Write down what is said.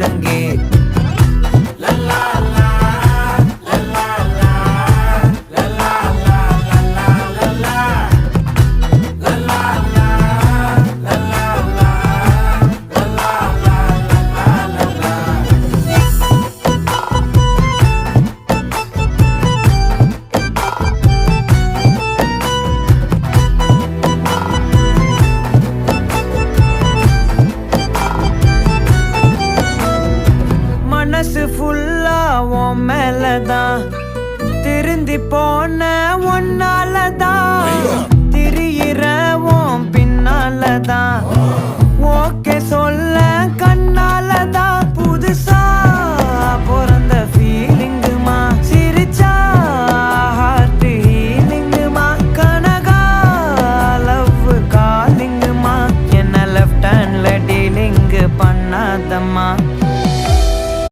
ஒழுங்கே. மனசு ஃபுல்லா உன் மேலதான், திருந்தி போன ஒன்னாலதான், திரியிற உன் பின்னாலதான், ஓகே சொல்ல கண்ணாலதான். புதுசா பிறந்த ஃபீலிங்குமா, சிரிச்சா ஹார்ட் ஹீலிங்குமா, கனகா லவ் காலிங்குமா, என்ன லெஃப்ட் ஹேண்ட்ல டீலிங் பண்ணாதம்மா.